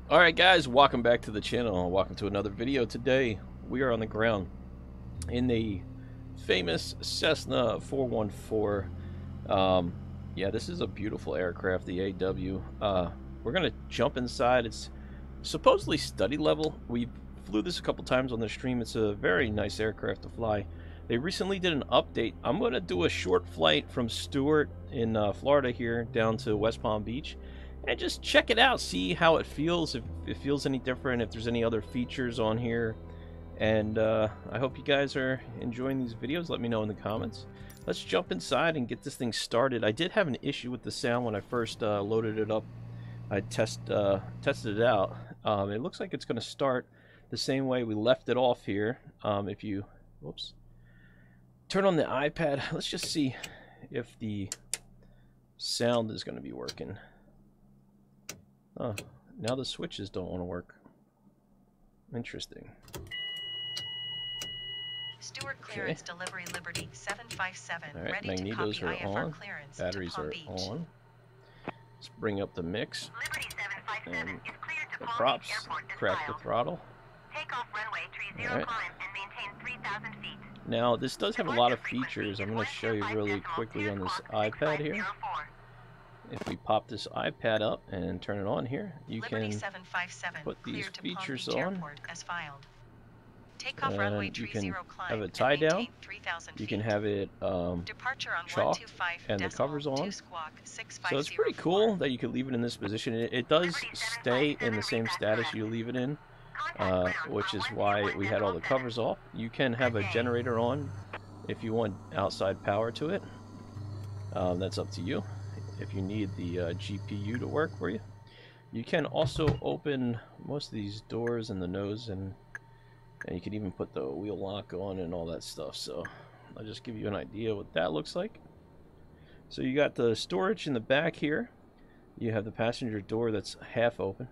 Alright guys, welcome back to the channel. Welcome to another video. Today we are on the ground in the famous Cessna 414. Yeah, this is a beautiful aircraft, the AW. We're gonna jump inside. It's supposedly study level. We flew this a couple times on the stream. It's a very nice aircraft to fly. They recently did an update. I'm gonna do a short flight from Stewart in Florida here down to West Palm Beach and just check it out, see how it feels, if it feels any different, if there's any other features on here. And I hope you guys are enjoying these videos. Let me know in the comments. Let's jump inside and get this thing started. I did have an issue with the sound when I first loaded it up. I tested it out. It looks like it's going to start the same way we left it off here. If you whoops, turn on the iPad, let's just see if the sound is going to be working. Oh, now the switches don't want to work. Interesting. Stewart clearance delivery Liberty 757. All right, ready magnetos to copy are IFR on. clearance Batteries to Palm are Beach. on. Let's bring up the mix. Liberty 757 is cleared to The Palm props. Beach Airport this Crack the mile. throttle. Take off runway 30 All right. climb and maintain 3,000 feet. Now this does have a lot of features. I'm going to show you really quickly on this iPad here. If we pop this iPad up and turn it on here, you Liberty can 757 put these cleared to Palm features Beach on. Airport as filed. Take off runway And you 30 can climb have it and tie down. maintain 3,000 You feet. can have it Departure on chalked 125 and the covers on. 2 squawk 6504. So it's pretty cool that you could leave it in this position. It does stay in the same status you leave it in, which is why we had all the covers off. You can have a generator on if you want outside power to it. That's up to you. If you need the GPU to work for you. You can also open most of these doors and the nose, and you can even put the wheel lock on and all that stuff. So I'll just give you an idea what that looks like. So you got the storage in the back here. You have the passenger door that's half open,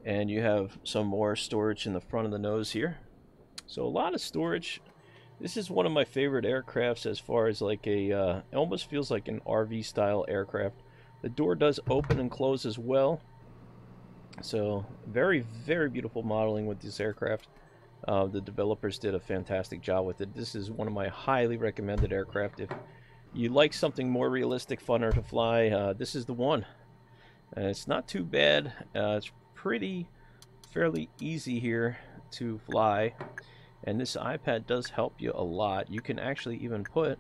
and you have some more storage in the front of the nose here. So a lot of storage. This is one of my favorite aircrafts as far as like a, it almost feels like an RV style aircraft. The door does open and close as well. So very, very beautiful modeling with this aircraft. The developers did a fantastic job with it. This is one of my highly recommended aircraft. If you like something more realistic, funner to fly, this is the one. And it's not too bad. It's fairly easy here to fly. And this iPad does help you a lot. You can actually even put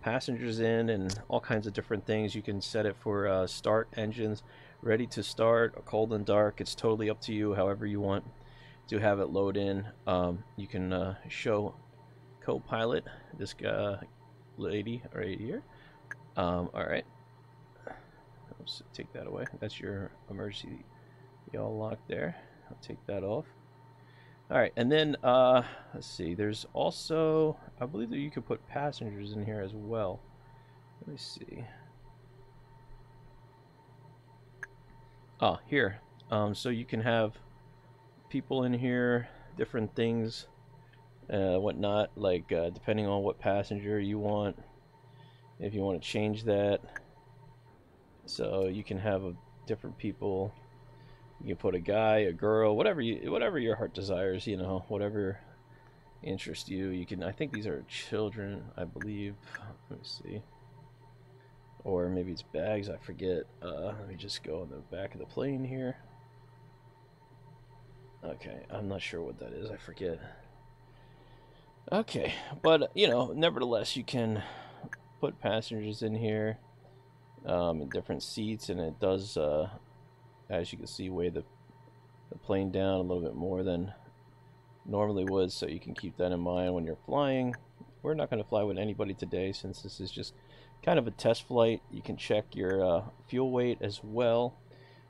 passengers in and all kinds of different things. You can set it for start engines, ready to start, or cold and dark. It's totally up to you, however you want to have it load in. You can show co-pilot, this guy, lady right here. Alright. Let's take that away. That's your emergency yaw lock there. I'll take that off. Alright, and then, let's see, there's also, I believe that you could put passengers in here as well. Let me see. Here. So you can have people in here, different things, whatnot, like, depending on what passenger you want, if you want to change that. So you can have different people. You can put a guy, a girl, whatever your heart desires, you know, whatever interests you. You can, I think these are children, I believe. Let me see. Or maybe it's bags, I forget. Let me just go on the back of the plane here. Okay, I'm not sure what that is, I forget. Okay, but, you know, nevertheless, you can put passengers in here in different seats, and it does, as you can see, weigh the plane down a little bit more than normally would, so you can keep that in mind when you're flying. We're not going to fly with anybody today since this is just kind of a test flight. You can check your fuel weight as well.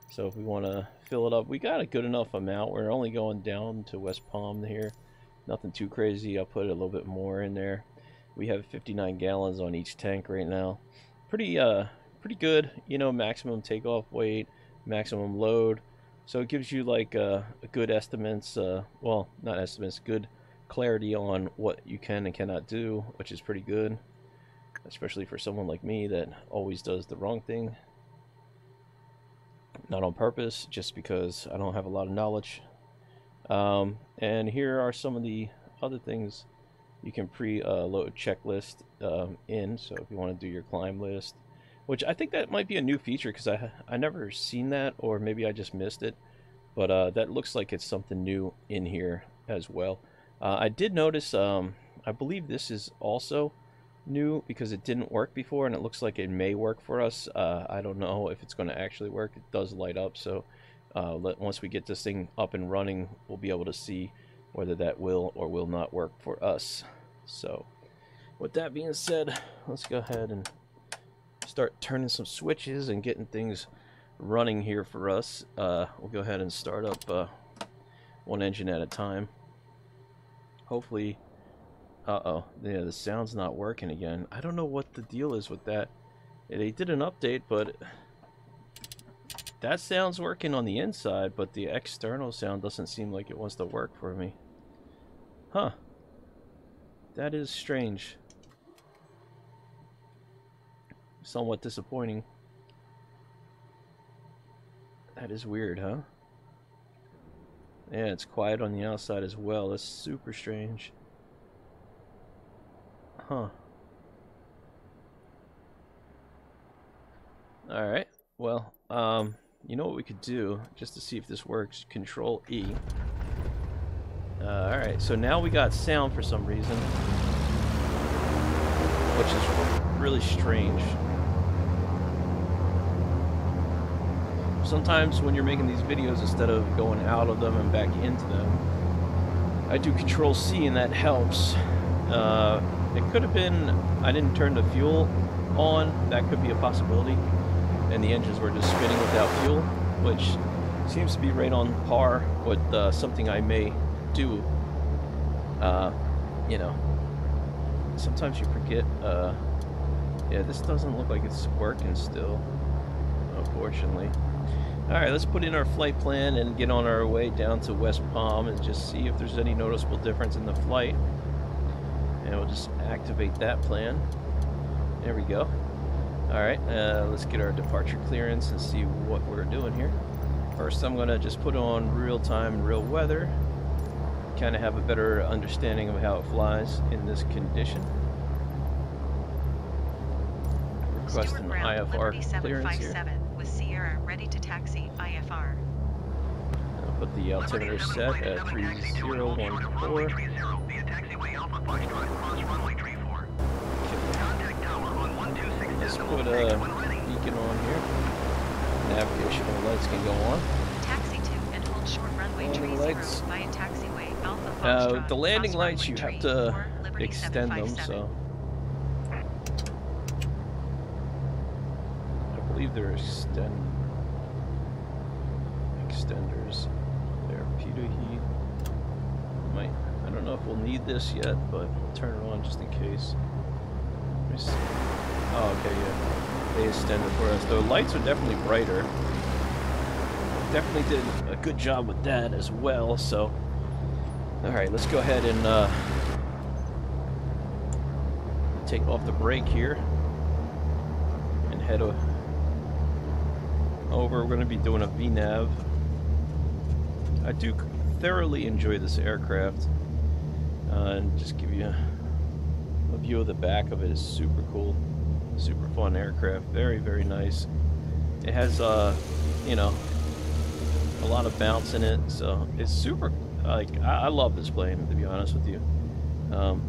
So if we want to fill it up, we got a good enough amount. We're only going down to West Palm here. Nothing too crazy. I'll put a little bit more in there. We have 59 gallons on each tank right now. Pretty good, you know, maximum takeoff weight, maximum load. So it gives you like a good estimates, well, not estimates, good clarity on what you can and cannot do, which is pretty good, especially for someone like me that always does the wrong thing. Not on purpose, just because I don't have a lot of knowledge. And here are some of the other things you can pre-load checklist in. So if you want to do your climb list, which I think that might be a new feature because I never seen that, or maybe I just missed it. But that looks like it's something new in here as well. I did notice, I believe this is also new because it didn't work before, and it looks like it may work for us. I don't know if it's going to actually work. It does light up, so once we get this thing up and running, we'll be able to see whether that will or will not work for us. So with that being said, let's go ahead and start turning some switches and getting things running here for us. We'll go ahead and start up one engine at a time. Hopefully, yeah, the sound's not working again. I don't know what the deal is with that. They did an update, but that sound's working on the inside, but the external sound doesn't seem like it wants to work for me. Huh. That is strange. Somewhat disappointing. That is weird, huh? Yeah, it's quiet on the outside as well. That's super strange. Huh. Alright. Well, you know what we could do, just to see if this works? Control E. Alright, so now we got sound for some reason, which is really strange. Sometimes when you're making these videos, instead of going out of them and back into them, I do Control C, and that helps. It could have been I didn't turn the fuel on. That could be a possibility. And the engines were just spinning without fuel, which seems to be right on par with something I may do. You know, sometimes you forget. Yeah, this doesn't look like it's working still, unfortunately. Alright, let's put in our flight plan and get on our way down to West Palm and just see if there's any noticeable difference in the flight. And we'll just activate that plan. There we go. Alright, let's get our departure clearance and see what we're doing here. First, I'm going to just put on real-time, real weather. Kind of have a better understanding of how it flies in this condition. Request an IFR clearance here. With Sierra ready to taxi IFR. I'll put the altimeter set at 3014. Let's put a beacon on here. Navigational lights can go on. Taxi to and hold short runway tree 0 via taxiway Alpha Foxtrot. The landing cross lights, you runway have tree to 4, Liberty extend them, 757. so I believe they're extenders. They're P2 heat. I don't know if we'll need this yet, but we'll turn it on just in case. Let me see. Oh, okay, yeah. They extended for us. The lights are definitely brighter. Definitely did a good job with that as well, so. Alright, let's go ahead and take off the brake here and head over. We're going to be doing a VNAV. I do thoroughly enjoy this aircraft, and just give you a view of the back of it. Is super cool, super fun aircraft, very, very nice. It has you know, a lot of bounce in it, so it's super, like, I love this plane, to be honest with you.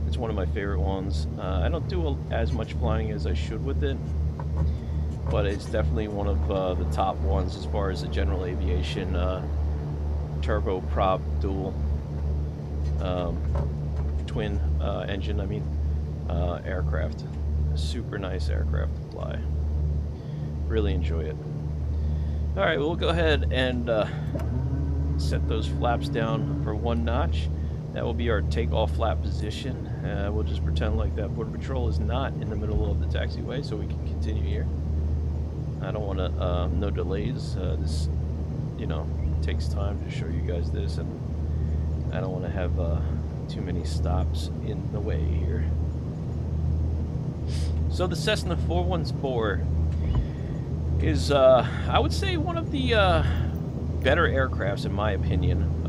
It's one of my favorite ones. I don't do as much flying as I should with it, but it's definitely one of the top ones as far as the general aviation turboprop dual twin engine, I mean, aircraft. Super nice aircraft to fly. Really enjoy it. Alright, we'll go ahead and set those flaps down for 1 notch. That will be our takeoff flap position. We'll just pretend like that Border Patrol is not in the middle of the taxiway, so we can continue here. I don't want to, no delays. This, you know, takes time to show you guys this, and I don't want to have too many stops in the way here. So the Cessna 414, is, I would say, one of the better aircrafts, in my opinion.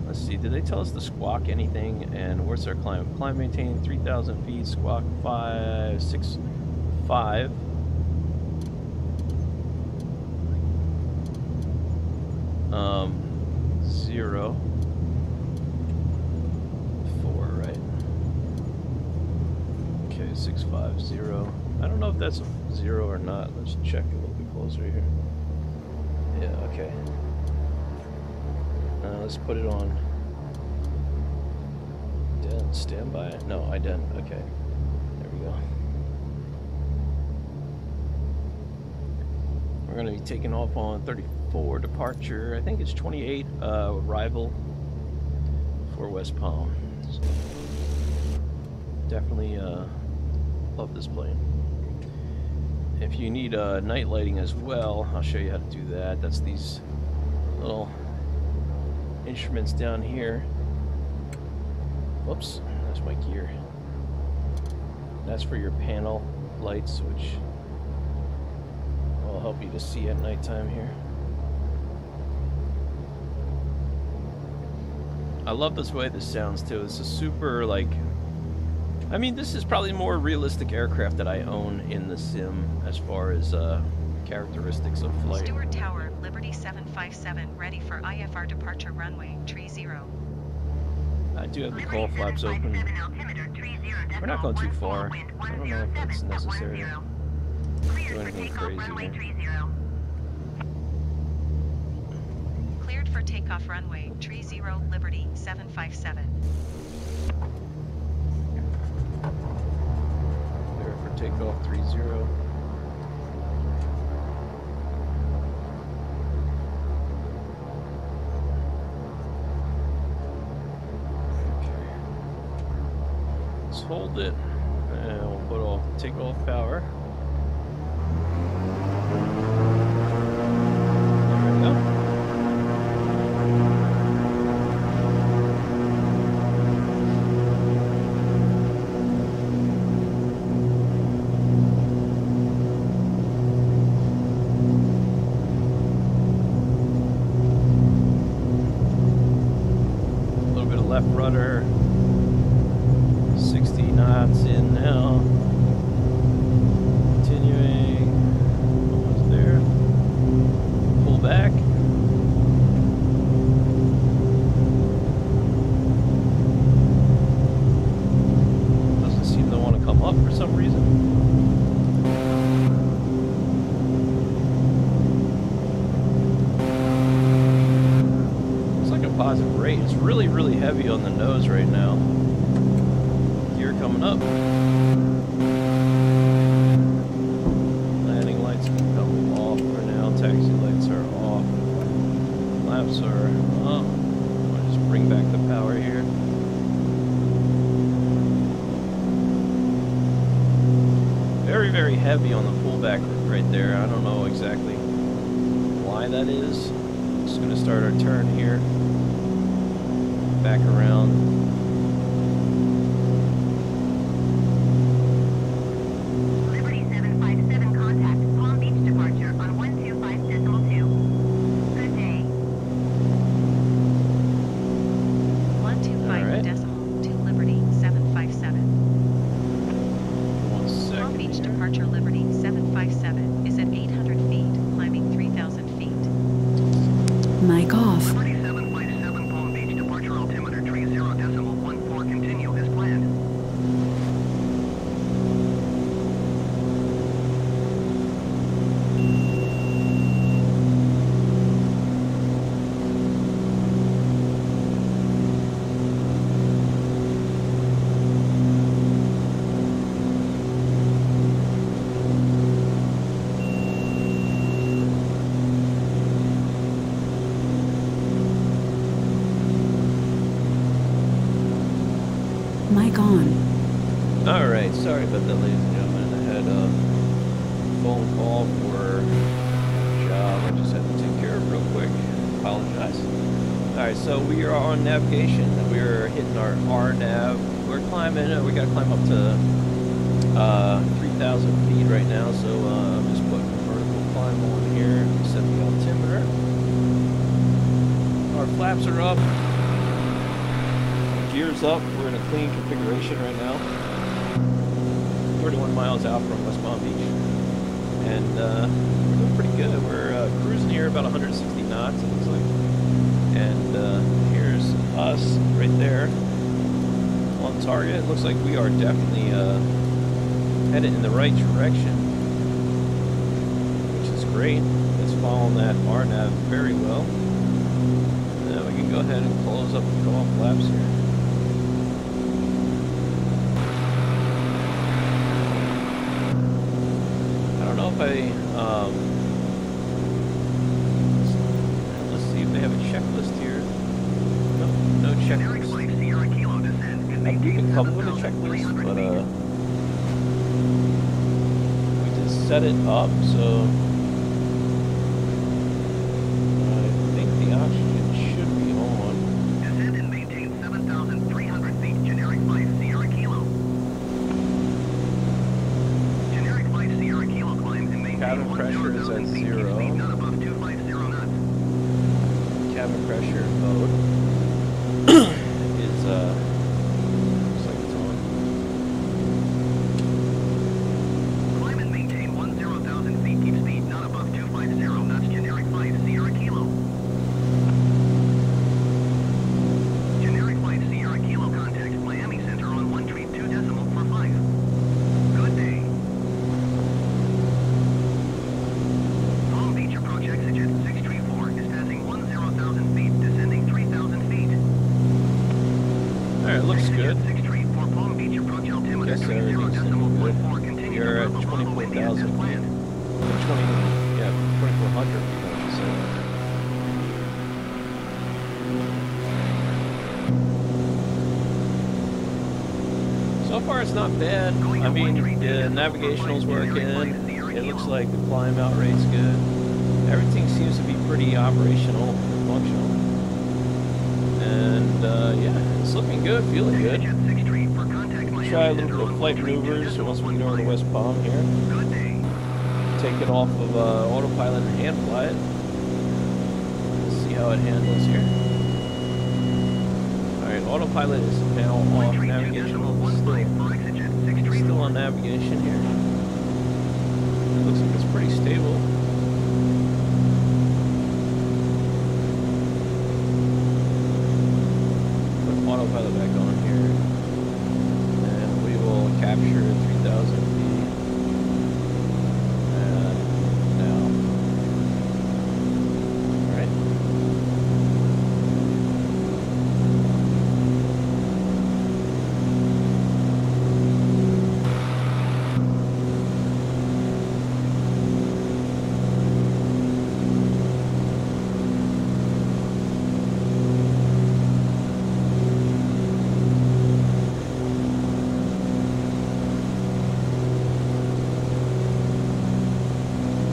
Let's see, did they tell us the squawk anything? And where's their climb? Climb maintain 3,000 feet, squawk 565. Zero. 4, right? Okay, 650. I don't know if that's a 0 or not. Let's check a little bit closer here. Yeah, okay. Let's put it on. Didn't stand by. No, I didn't. Okay. There we go. We're going to be taking off on 34 departure. I think it's 28 arrival for West Palm. So definitely love this plane. If you need night lighting as well, I'll show you how to do that. That's these little instruments down here. Whoops, that's my gear. That's for your panel lights, which will help you to see at nighttime here. I love this way this sounds too. It's a super, like, I mean, this is probably more realistic aircraft that I own in the sim as far as characteristics of flight. Stewart Tower, Liberty 757, ready for IFR departure runway, tree 0. I do have the call flaps open. We're not going too far. I don't know if that's necessary to do anything crazy here. Cleared for takeoff runway, tree 0, Liberty 757. Clear for takeoff 30. Hold it, and we'll put off takeoff power. There we go. A little bit of left rudder. 60 knots in now. Continuing. Almost there. Pull back. Doesn't seem to want to come up for some reason. Looks like a positive rate. It's really, really heavy on the nose right now. Coming up. Landing lights can come off for now. Taxi lights are off. Flaps are up. I'll just bring back the power here. Very, very heavy on the pullback right there. I don't know exactly why that is. Just going to start our turn here. Back around. Mic off. 47.7 Palm Beach departure altimeter 30.14 continue as planned. Mic on. Alright, sorry about that, ladies and gentlemen. I had a phone call for a job I just had to take care of real quick. Apologize. Alright, so we are on navigation. We're hitting our RNAV. We're climbing. We got to climb up to 3,000 feet right now, so I'm just putting here, set the altimeter. Our flaps are up. Gears up. We're in a clean configuration right now. 31 miles out from West Palm Beach. And we're doing pretty good. We're cruising here about 160 knots, it looks like. And here's us right there on target. It looks like we are definitely headed in the right direction, which is great. It's following that RNAV very well. Now we can go ahead and close up the go-off flaps here. I don't know if let's see if they have a checklist here. No checklist. I think you can come with a checklist, but we just set it up, so I think the oxygen should be on. Descend and maintain 7,300 feet, generic flight Sierra Kilo. Generic flight Sierra Kilo climb and maintain Cabin pressure is at 0. Speed not above 250 knots. Cabin pressure mode is looks like it's on. Climb and maintain 10,000 feet, keep speed not above 250 knots, generic flight Sierra Kilo. Generic flight Sierra Kilo contact Miami Center on 132.45. Good day. Palm Beach approach exigent 634 is passing 10,000 feet, descending 3,000 feet. Alright, looks good. 634 Palm Beach approach altimeter Guess everything's looking good. 30.14 continue You're at to Bravo 24,000 India as feet. planned. 2400 feet, I should say. So far it's not bad. I mean, the navigational's working. It looks like the climb out rate's good. Everything seems to be pretty operational and functional. And yeah, it's looking good, feeling good. Try a little bit of flight maneuvers once we get over to West Palm here. Take it off of autopilot and hand fly it. Let's see how it handles here. Alright, autopilot is now off navigation. Still on navigation here. It looks like it's pretty stable. Put autopilot back on here. And we will capture 3,000 feet. Now. Alright.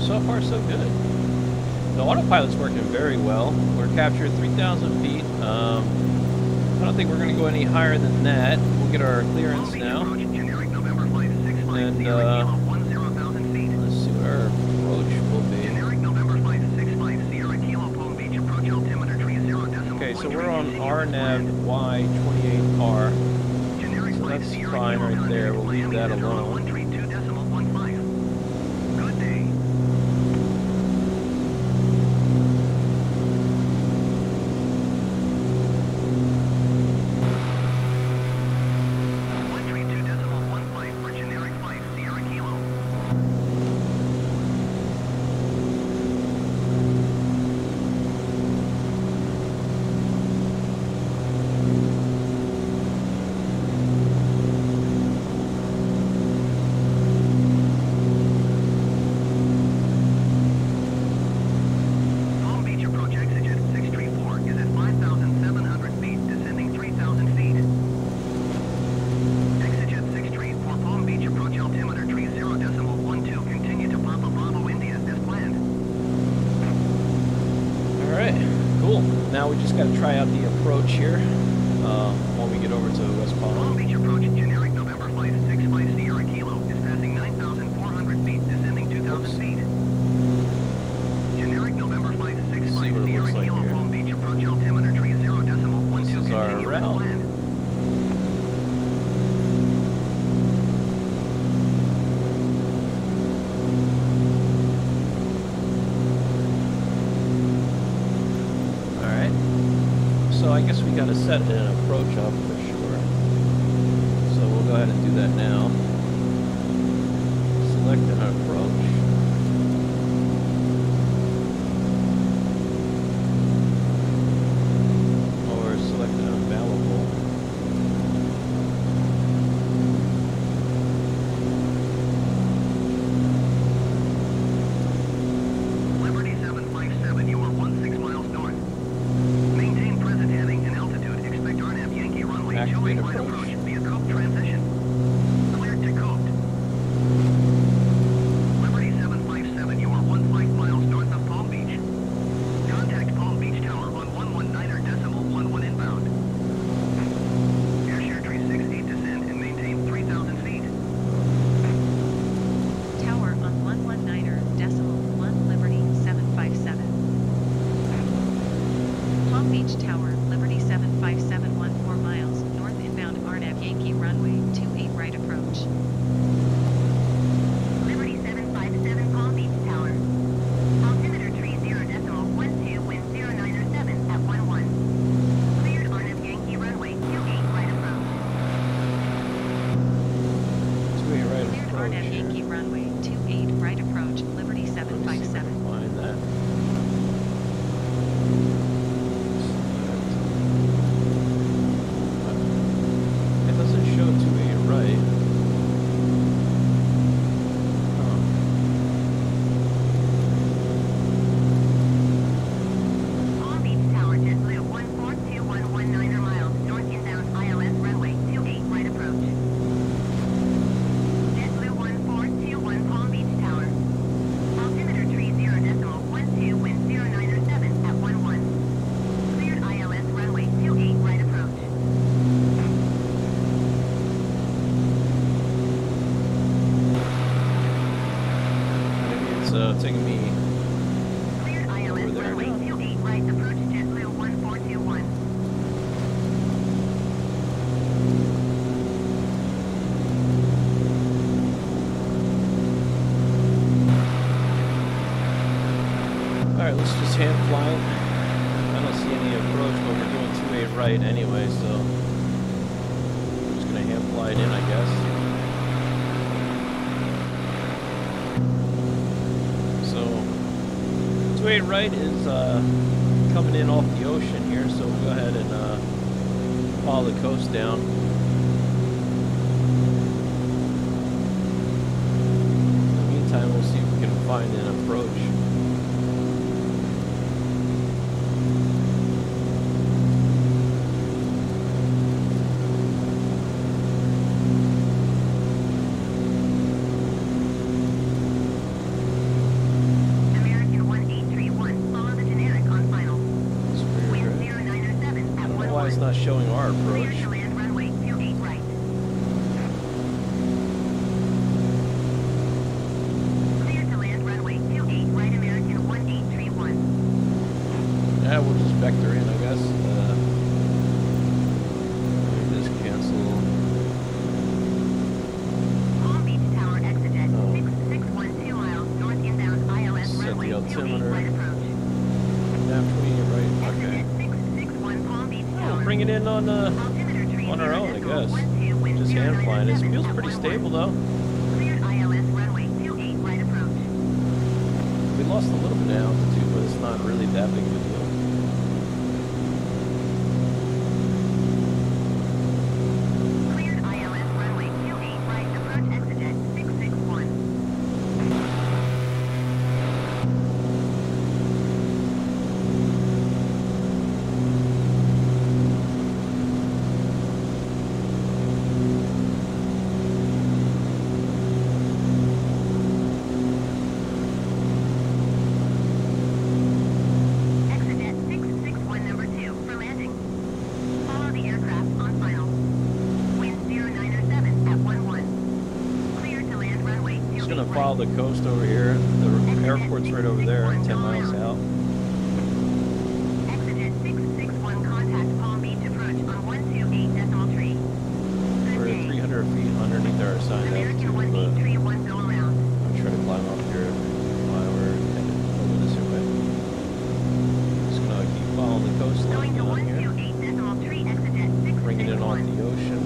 So far, so good. The autopilot's working very well. We're captured 3,000 feet. I don't think we're going to go any higher than that. We'll get our clearance now. And let's see what our approach will be. Okay, so we're on RNAV Y28R. So that's fine right there. We'll leave that alone. Now we just got to try out the approach here when we get over to West Palm. Palm Beach approach, generic November flight 65 Sierra Kilo is passing 9,400 feet, descending 2,000 feet. So I guess we gotta set an approach up for sure. So we'll go ahead and do that now. Select an approach. Or select an available. Liberty 757, you are 16 miles north. Maintain present heading and altitude. Expect RNAV Yankee runway 28 Activate right approach. approach via Cope transition. Cleared to Cope. Liberty 757, you are 15 miles north of Palm Beach. Contact Palm Beach Tower on 119.11 inbound. Airshare tree 68 descend and maintain 3,000 feet. Tower on 119.1 Liberty 757. Palm Beach Tower, Liberty 757 14 miles, north inbound RNAV Yankee runway 28 right approach. Liberty 757 Palm Beach Tower. Altimeter tree 0.12, wind 0907 at 11. Cleared RNAV Yankee runway 28 right approach. 2-8 right Cleared approach. RNAV Yankee runway 28 right approach, Liberty Let me see if I 757. can find that. It doesn't show 2-8 right. Huh. Palm Beach Tower, JetBlue 142119 miles, north inbound ILS runway 28 right approach. JetBlue 1421 Palm Beach Tower. Altimeter tree 0.12, wind 0907 at 11. Cleared ILS runway 28 right approach. Maybe it's taking me. Cleared ILS Over there runway now. 28 right approach, JetBlue 1421. Alright, let's just hand fly it. I don't see any approach, but we're doing 2-8 right anyway, so I'm just gonna hand fly it in, I guess. So 2-8 right is coming in off the ocean here, so we'll go ahead and follow the coast down. In the meantime, we'll see if we can find an approach. American 1831, follow the generic on final. Wind Spirit Red. 0907 I at don't know why it's 11. not showing our Cleared to approach. land runway 28 right. Cleared to land runway 28 right, American 1831. Yeah, we'll just vector in, I guess. Just cancel. Palm Beach Tower exit Oh. 6612 miles, north inbound ILS Set the runway 28 altimeter. right approach. Yeah, 28 right. Okay. Exit 661 Palm Beach Oh, Tower. we'll bring it in on Altimeter tree on our own, I 0.12, guess. wind Just hand flying. It 0907 feels at pretty 11. stable though. Cleared ILS runway 28 right approach. We lost a little bit of altitude, but it's not really that big of a deal. Cleared ILS runway 28 right, approach exit 661. Exit 661 number 2 for landing. Follow the aircraft on final. Wind 0907 at 11. Clear to land runway 28 Just gonna right. follow the coast over here. The airport's right over there, 10 miles out. Exit 661, contact Palm Beach approach on 128.3. Good We're day. 300 feet underneath our assigned American altitude, but 1831 go around. I'm trying to climb up here while we're headed over this way. Just gonna keep following the coastline Going to down here. 128.3. bringing in off the ocean.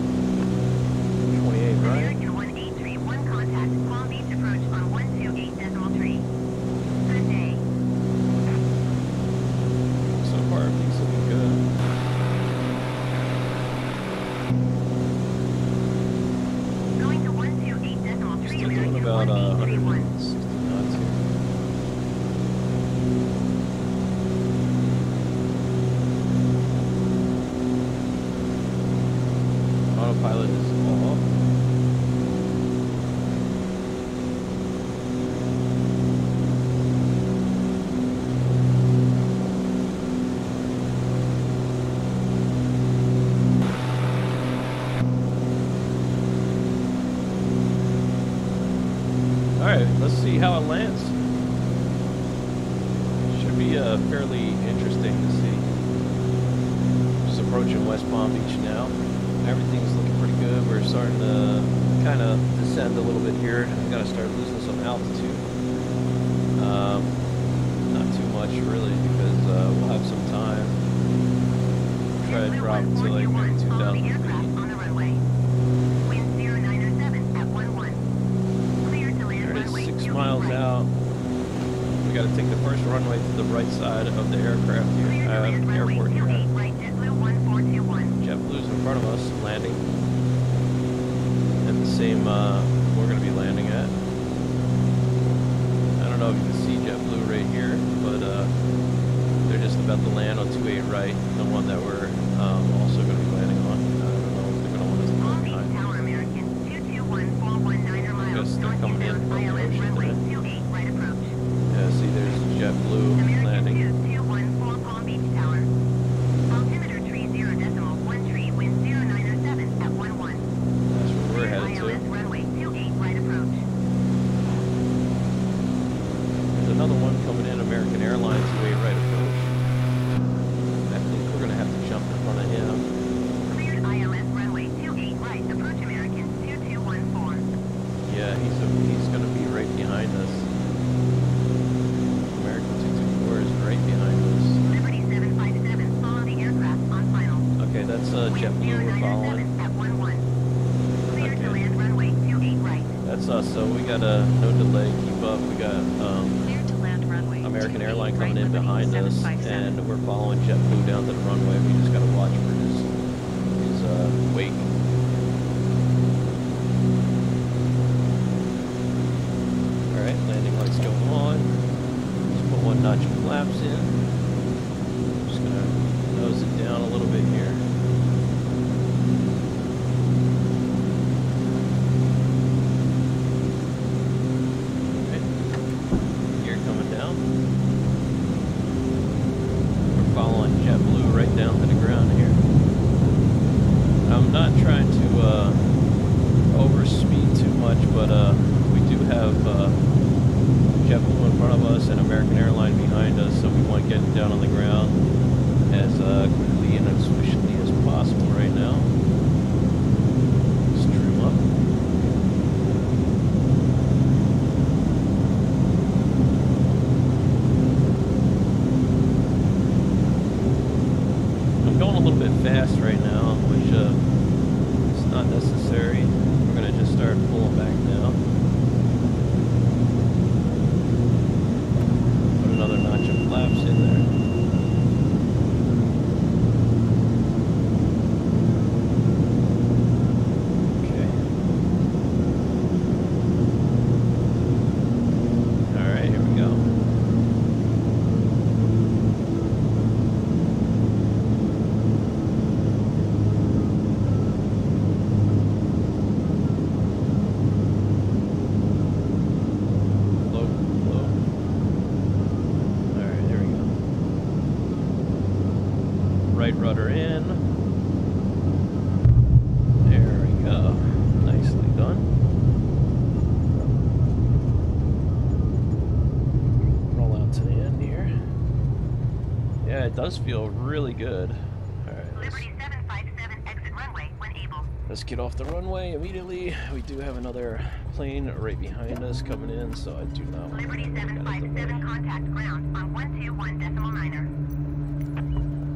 28 right. American 1831 contact Palm Beach approach on 128.3. Good day. So far, everything's looking good. Going to 128.3. Still doing American about 1831. 160 knots here. Autopilot is off. Alright, let's see how it lands. Should be fairly interesting to see. Just approaching West Palm Beach now. Everything's looking pretty good. We're starting to kind of descend a little bit here. We've got to start losing some altitude. Not too much really, because we'll have some time. Try to drop to like maybe 2,000 feet. On the runway. Wind 0907 at 11. Cleared to land There it runway is, 6 28 miles right. out. We got to take the first runway to the right side of the aircraft Cleared here, to land runway airport here. 28 right, JetBlue 1421. JetBlue's in front of us, landing. And the same we're going to be landing at. I don't know if you can see JetBlue right here, but they're just about to land on 28 right, the one that we're also going to be landing on. I don't know if they're going to want us to go Palm Beach behind. Tower American 221419 miles. Guess they're coming in from the ILS ocean runway today. 28 right approach. Yeah, see, there's JetBlue American landing. 2214 Palm Beach Tower. Altimeter 30.13 wind 0907 at 11. That's where we're headed ILS to. runway 28 right approach. There's another one coming in, American Airlines 28 right approach. I think we're going to have to jump in front of him. Cleared ILS runway 28 right. Approach American 2214. Yeah, he's going to be right behind us. American 224 is right behind us. Liberty 757. Follow the aircraft on final. Okay, that's Wind JetBlue we're 0907 following. at 11. Cleared to Okay. land runway 28 right. That's us, so we got no delay, keep up. We got Cleared to land runway. American 28 Airline right, coming in Liberty behind us, 757. and we're following JetBlue down to the runway. We just got to watch for his wake. Alright, landing lights go on. Just put 1 notch of flaps in. Just gonna nose it down a little bit here. Okay. Gear coming down. We're following JetBlue right down to the ground here. I'm not trying to overspeed too much, but we do have JetBlue in front of us and American Airline behind us, so we want to get down on the ground as quickly and as efficiently as possible right now. Just trim up. I'm going a little bit fast right now, which is not necessary. We're going to just start pulling back now. Put another notch of flaps in there. Okay. Alright, here we go. Low, low. Alright, there we go. Right rudder in. There we go. Nicely done. Roll out to the end here. Yeah, it does feel really good. Alright, Liberty 757 exit runway when able. let's get off the runway immediately. We do have another plane right behind us coming in, so I do not want to Liberty have any kind of 757 delay. contact ground on 121.9er.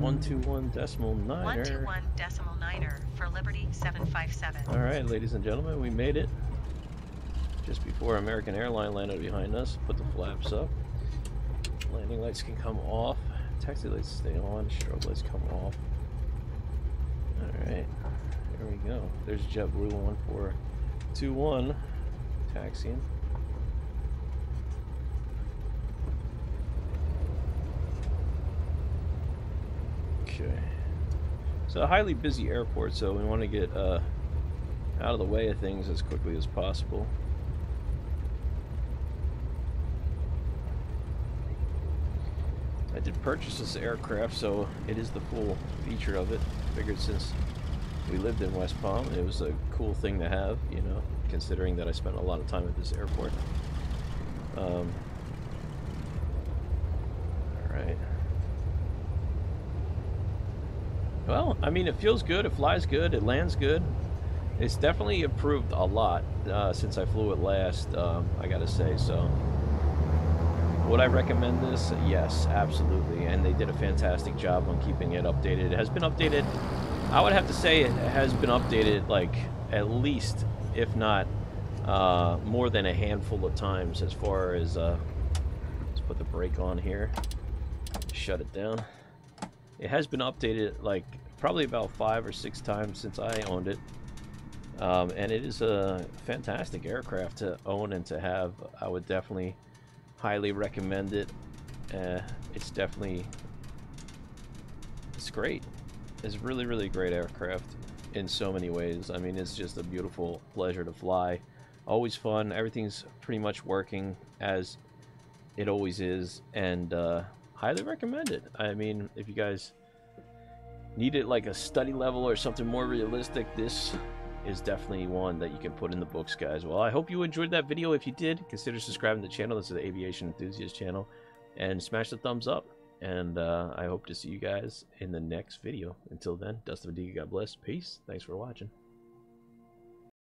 121.9er. 121.9er. for Liberty 757. Alright, ladies and gentlemen, we made it. Just before American Airline landed behind us. Put the flaps up. Landing lights can come off. Taxi lights stay on. Strobe lights come off. Alright, there we go. There's JetBlue 1421 taxiing. Okay. It's a highly busy airport, so we want to get out of the way of things as quickly as possible. I did purchase this aircraft, so it is the full feature of it. Figured since we lived in West Palm, it was a cool thing to have, you know, considering that I spent a lot of time at this airport. Alright. Well, I mean, it feels good, it flies good, it lands good. It's definitely improved a lot since I flew it last, I gotta say, so. Would I recommend this? Yes, absolutely, and they did a fantastic job on keeping it updated. It has been updated, I would have to say it has been updated, like, at least, if not more than a handful of times as far as, let's put the brake on here, shut it down. It has been updated, like, probably about 5 or 6 times since I owned it. And it is a fantastic aircraft to own and to have. I would definitely highly recommend it. It's great. It's really, really great aircraft in so many ways. I mean, it's just a beautiful pleasure to fly. Always fun. Everything's pretty much working as it always is, and highly recommend it. I mean, if you guys need it like a study level or something more realistic, this is definitely one that you can put in the books, guys. Well, I hope you enjoyed that video. If you did, consider subscribing to the channel. This is the Aviation Enthusiast channel, and smash the thumbs up. And I hope to see you guys in the next video. Until then, Dustin Vadiga, God bless. Peace. Thanks for watching.